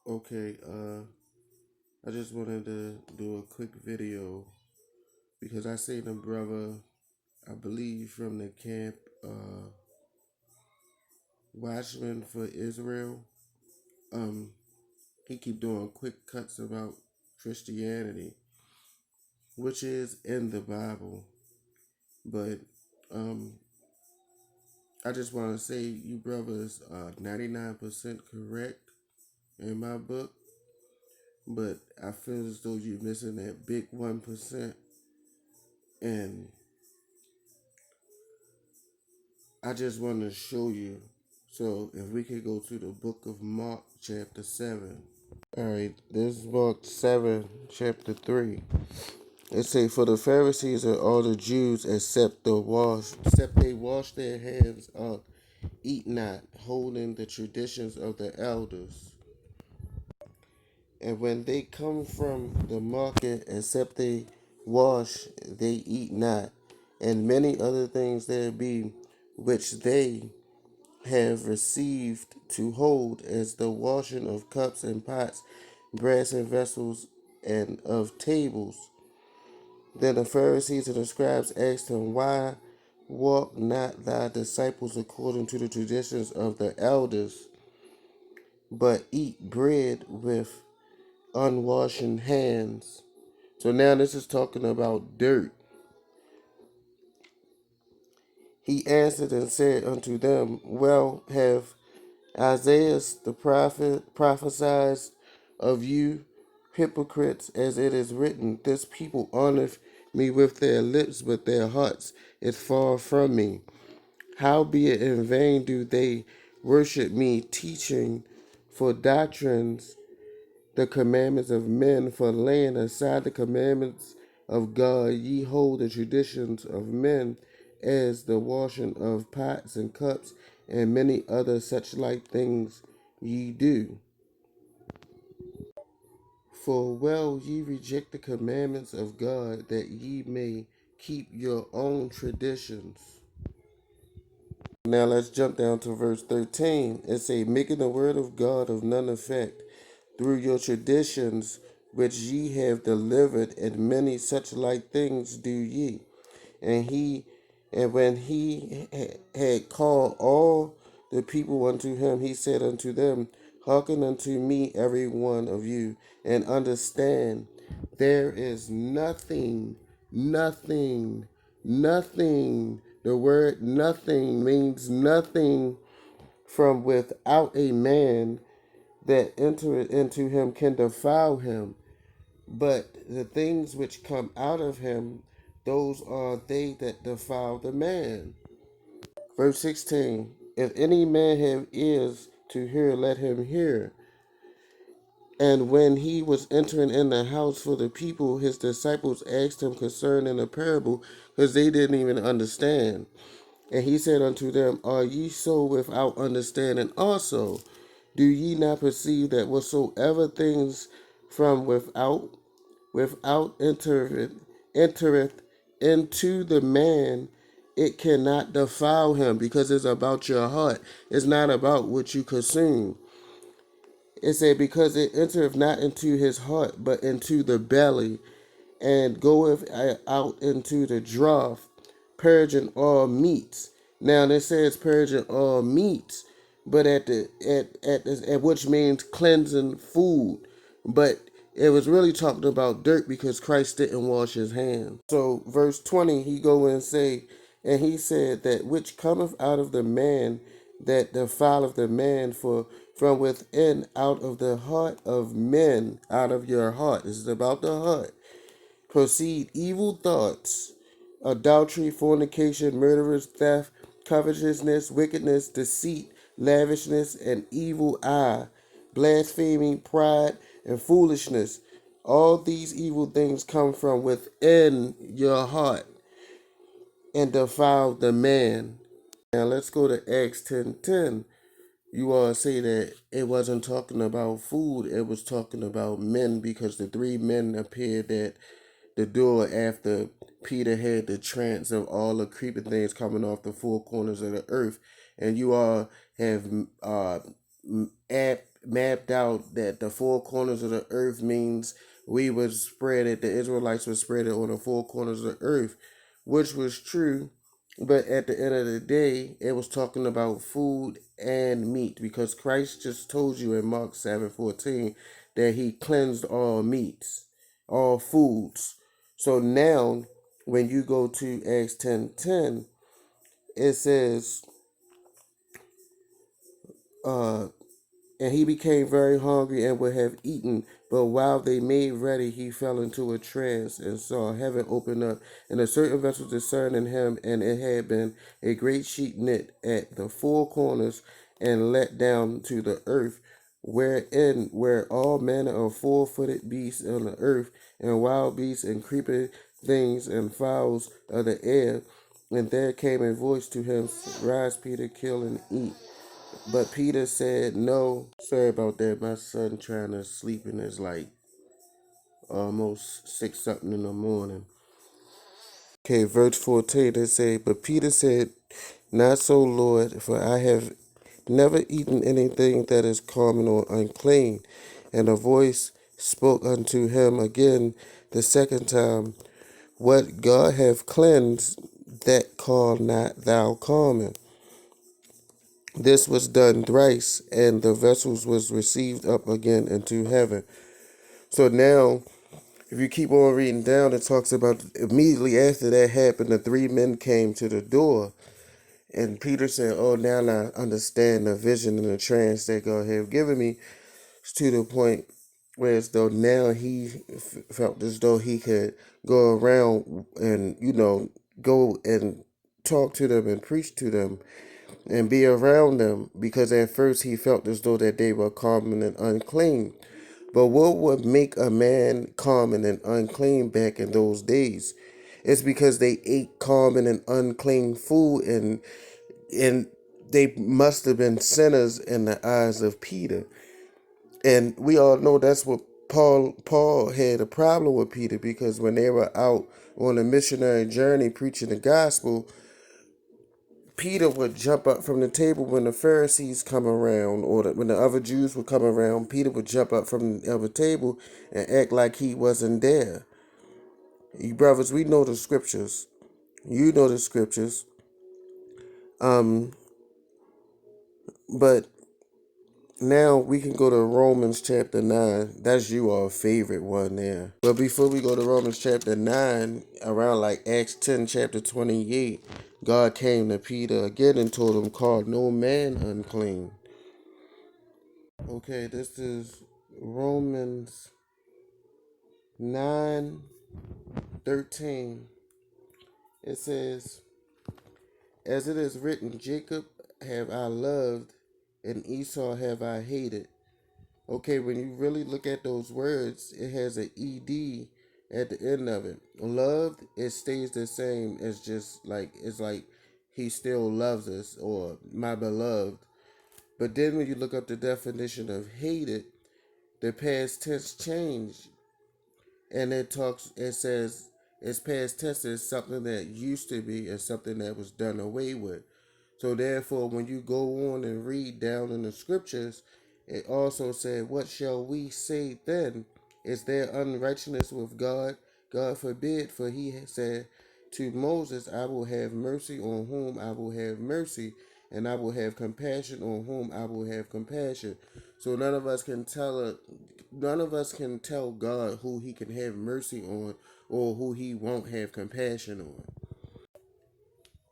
Okay, I just wanted to do a quick video because I seen a brother, I believe from the camp, Watchmen for Israel. Um, he keep doing quick cuts about Christianity, which is in the Bible. But um, I just want to say you brothers are 99% correct in my book, but I feel as though you're missing that big 1%. And I just want to show you. So if we could go to the book of Mark, chapter 7. All right, this is Mark 7, chapter 3. It say, "For the Pharisees and all the Jews except they wash their hands, eat not, holding the traditions of the elders. And when they come from the market, except they wash, they eat not. And many other things there be, which they have received to hold, as the washing of cups and pots, brass and vessels, and of tables." Then the Pharisees and the scribes asked him, "Why walk not thy disciples according to the traditions of the elders, but eat bread with unwashed hands?" So now this is talking about dirt. He answered and said unto them, "Well have Isaiah the prophet prophesied of you hypocrites, as it is written, This people honoreth me with their lips, but their hearts is far from me. Howbeit in vain do they worship me, teaching for doctrines the commandments of men, for laying aside the commandments of God, ye hold the traditions of men, as the washing of pots and cups, and many other such like things ye do. For well ye reject the commandments of God, that ye may keep your own traditions." Now let's jump down to verse 13. It say, "Making the word of God of none effect through your traditions which ye have delivered, and many such like things do ye." And when he had called all the people unto him, he said unto them, "Hearken unto me, every one of you, and understand, there is nothing. The word nothing means nothing from without a man that entereth into him can defile him. But the things which come out of him, those are they that defile the man." Verse 16. "If any man have ears to hear, let him hear." And when he was entering in the house for the people, his disciples asked him concerning a parable, because they didn't even understand. And he said unto them, "Are ye so without understanding also? Do ye not perceive that whatsoever things from without entereth into the man, it cannot defile him," because it's about your heart. It's not about what you consume. It said, "Because it entereth not into his heart, but into the belly, and goeth out into the draught, purging all meats." Now this says purging all meats, but at which means cleansing food. But it was really talking about dirt, because Christ didn't wash his hands. So verse 20, he go and say, "And he said, that which cometh out of the man, that defileth the man, for from within, out of the heart of men," out of your heart. This is about the heart, "proceed evil thoughts, adultery, fornication, murderers, theft, covetousness, wickedness, deceit, lavishness, an evil eye, blaspheming, pride, and foolishness. All these evil things come from within your heart, and defile the man." Now let's go to Acts 10:10. You all say that it wasn't talking about food, it was talking about men, because the three men appeared at the door after Peter had the trance of all the creeping things coming off the four corners of the earth. And you all have mapped out that the four corners of the earth means we would spread it, the Israelites would spread it on the four corners of the earth, which was true. But at the end of the day, it was talking about food and meat, because Christ just told you in Mark 7:14 that he cleansed all meats, all foods. So now, when you go to Acts 10:10, it says, uh, and he became very hungry and would have eaten. But while they made ready, he fell into a trance and saw heaven open up, and a certain vessel discerning him, and it had been a great sheet knit at the four corners and let down to the earth, wherein were all manner of four-footed beasts on the earth, and wild beasts and creeping things and fowls of the air. And there came a voice to him, Rise, Peter, kill and eat. But Peter said, No, sorry about that. My son trying to sleep, and it's like almost 6 something in the morning. Okay, verse 14, it say, But Peter said, Not so, Lord, for I have never eaten anything that is common or unclean. And a voice spoke unto him again the second time, What God hath cleansed, that call not thou common. This was done thrice, and the vessels was received up again into heaven. So now, if you keep on reading down, it talks about immediately after that happened, the three men came to the door. And Peter said, Oh, now I understand the vision and the trance that God had given me, to the point where as though now he felt as though he could go around and, go and talk to them and preach to them and be around them, because at first he felt as though that they were common and unclean. But what would make a man common and unclean back in those days? It's because they ate common and unclean food, and they must have been sinners in the eyes of Peter. And we all know that's what Paul had a problem with Peter, because when they were out on a missionary journey preaching the gospel, Peter would jump up from the table when the Pharisees come around, or when the other Jews would come around. Peter would jump up from the other table and act like he wasn't there. You brothers, we know the scriptures. You know the scriptures. But now we can go to Romans chapter 9. That's your favorite one there. But before we go to Romans chapter 9, around like Acts 10 chapter 28, God came to Peter again and told him, Call no man unclean. Okay, this is Romans 9:13. It says, As it is written, Jacob have I loved, and Esau have I hated. Okay, when you really look at those words, it has an ed at the end of it. Loved, it stays the same as just like, it's like he still loves us, or my beloved. But then when you look up the definition of hated, the past tense changed, and it says it's past tense is something that used to be and something that was done away with. So therefore, when you go on and read down in the scriptures, it also said, What shall we say then? Is there unrighteousness with God? God forbid, for he said to Moses, I will have mercy on whom I will have mercy, and I will have compassion on whom I will have compassion. So none of us can tell God who he can have mercy on or who he won't have compassion on.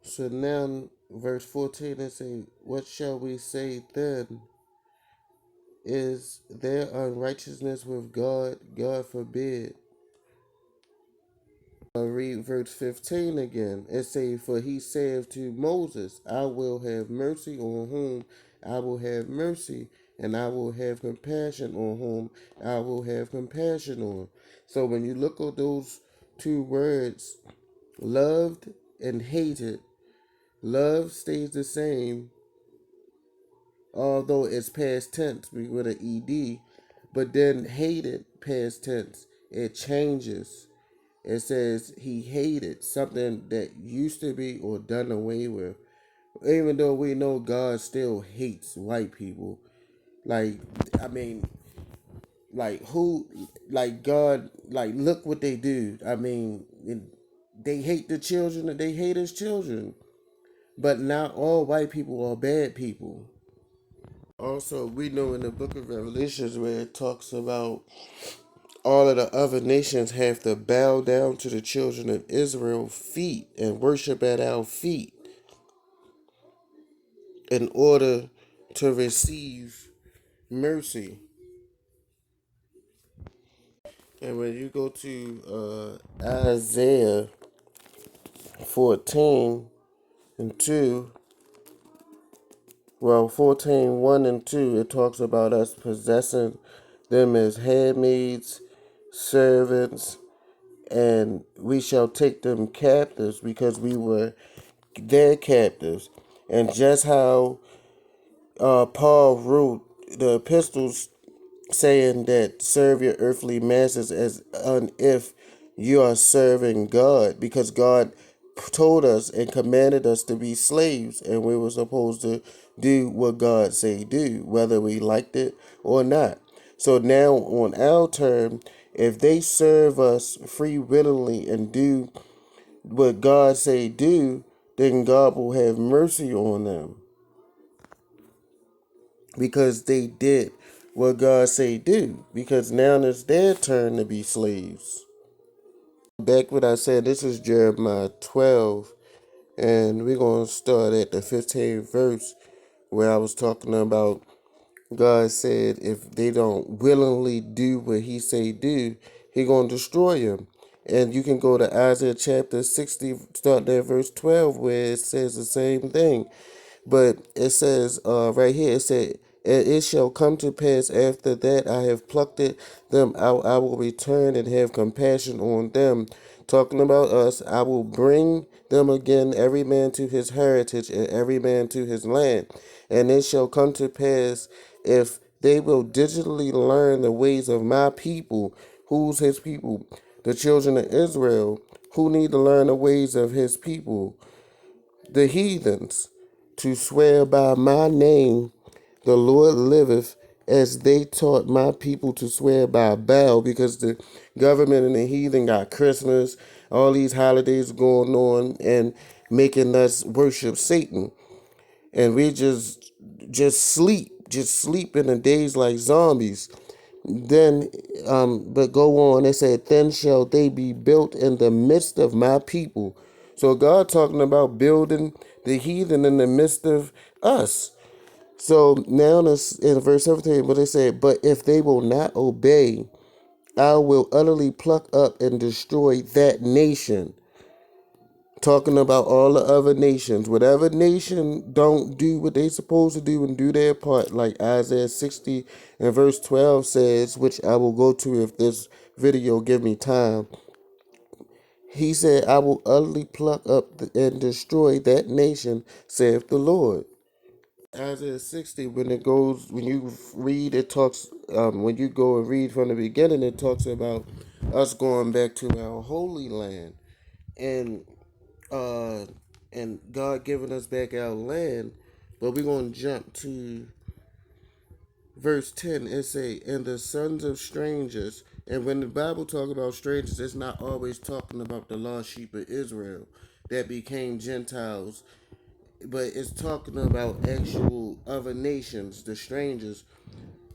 So now, verse 14, it says, What shall we say then? Is there unrighteousness with God? God forbid. I read verse 15 again. It says, For he saith to Moses, I will have mercy on whom I will have mercy, and I will have compassion on whom I will have compassion on. So when you look at those two words, loved and hated, love stays the same, although it's past tense with an ed, but then hated, past tense, it changes. It says he hated something that used to be or done away with. Even though we know God still hates white people, Like, I mean, like who, like God, like look what they do. I mean, they hate the children and they hate his children. But not all white people are bad people. Also, we know in the book of Revelations where it talks about all of the other nations have to bow down to the children of Israel feet and worship at our feet in order to receive mercy. And when you go to Isaiah 14 and 2, well, 14, 1 and 2, it talks about us possessing them as handmaids, servants, and we shall take them captives because we were their captives. And just how Paul wrote the epistles saying that serve your earthly masters as if you are serving God, because God told us and commanded us to be slaves, and we were supposed to do what God say do, whether we liked it or not. So now on our term, if they serve us free willingly and do what God say do, then God will have mercy on them because they did what God say do. Because now it's their turn to be slaves. Back what I said, this is Jeremiah 12, and we're going to start at the 15th verse where I was talking about God said if they don't willingly do what he say do, he going to destroy them. And you can go to Isaiah chapter 60, start at verse 12, where it says the same thing. But it says right here, it said, and it shall come to pass after that I have plucked them out, I will return and have compassion on them. Talking about us, I will bring them again, every man to his heritage and every man to his land. And it shall come to pass if they will digitally learn the ways of my people. Who's his people? The children of Israel, who need to learn the ways of his people, the heathens, to swear by my name, the Lord liveth, as they taught my people to swear by Baal, because the government and the heathen got Christmas, all these holidays going on and making us worship Satan. And we just sleep in the days like zombies. Then, but go on. It said, "Then shall they be built in the midst of my people." So God talking about building the heathen in the midst of us. So now in verse 17, but they said, "But if they will not obey, I will utterly pluck up and destroy that nation." Talking about all the other nations. Whatever nation don't do what they supposed to do and do their part, like Isaiah 60 and verse 12 says, which I will go to if this video give me time. He said, "I will utterly pluck up and destroy that nation, saith the Lord." Isaiah 60, when you read, it talks, when you go and read from the beginning, it talks about us going back to our holy land. And uh, and God giving us back our land. But we're going to jump to verse 10 and say, "And the sons of strangers," and when the Bible talks about strangers, it's not always talking about the lost sheep of Israel that became Gentiles, but it's talking about actual other nations, the strangers.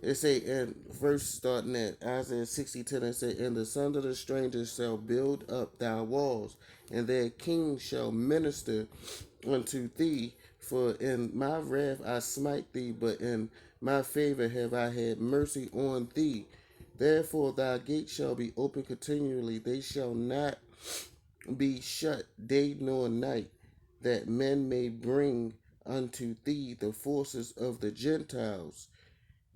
It say in verse starting at Isaiah 60:10, it say, "And the sons of the strangers shall build up thy walls, and their kings shall minister unto thee. For in my wrath I smite thee, but in my favor have I had mercy on thee. Therefore thy gates shall be open continually, they shall not be shut day nor night, that men may bring unto thee the forces of the Gentiles,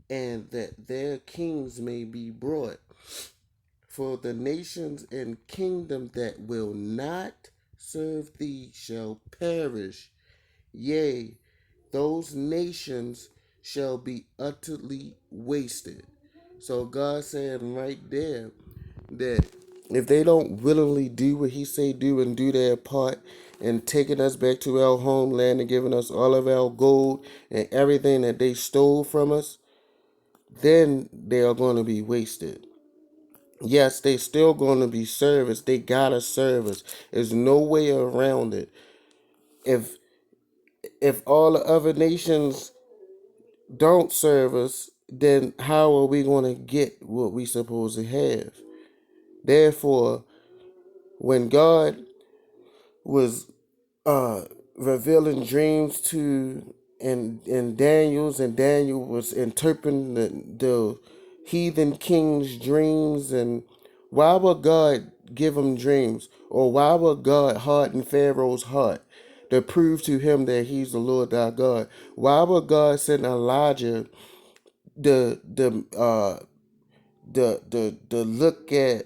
and that their kings may be brought. For the nations and kingdom that will not serve thee shall perish. Yea, those nations shall be utterly wasted." So God saying right there that if they don't willingly do what he say do and do their part in taking us back to our homeland and giving us all of our gold and everything that they stole from us, then they are going to be wasted. Yes, they still going to be service. They gotta serve us. There's no way around it. If all the other nations don't serve us, then how are we going to get what we supposed to have? Therefore, when God was uh revealing dreams to and Daniel was interpreting the heathen king's dreams, and why would God give him dreams, or why would God harden Pharaoh's heart to prove to him that he's the Lord thy God? Why would God send Elijah the look at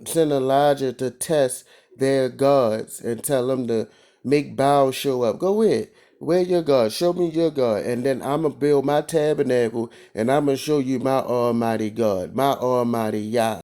send Elijah to test their gods and tell them to make Baal show up? Go ahead. Where your God? Show me your God. And then I'm going to build my tabernacle and I'm going to show you my almighty God, my almighty Yah.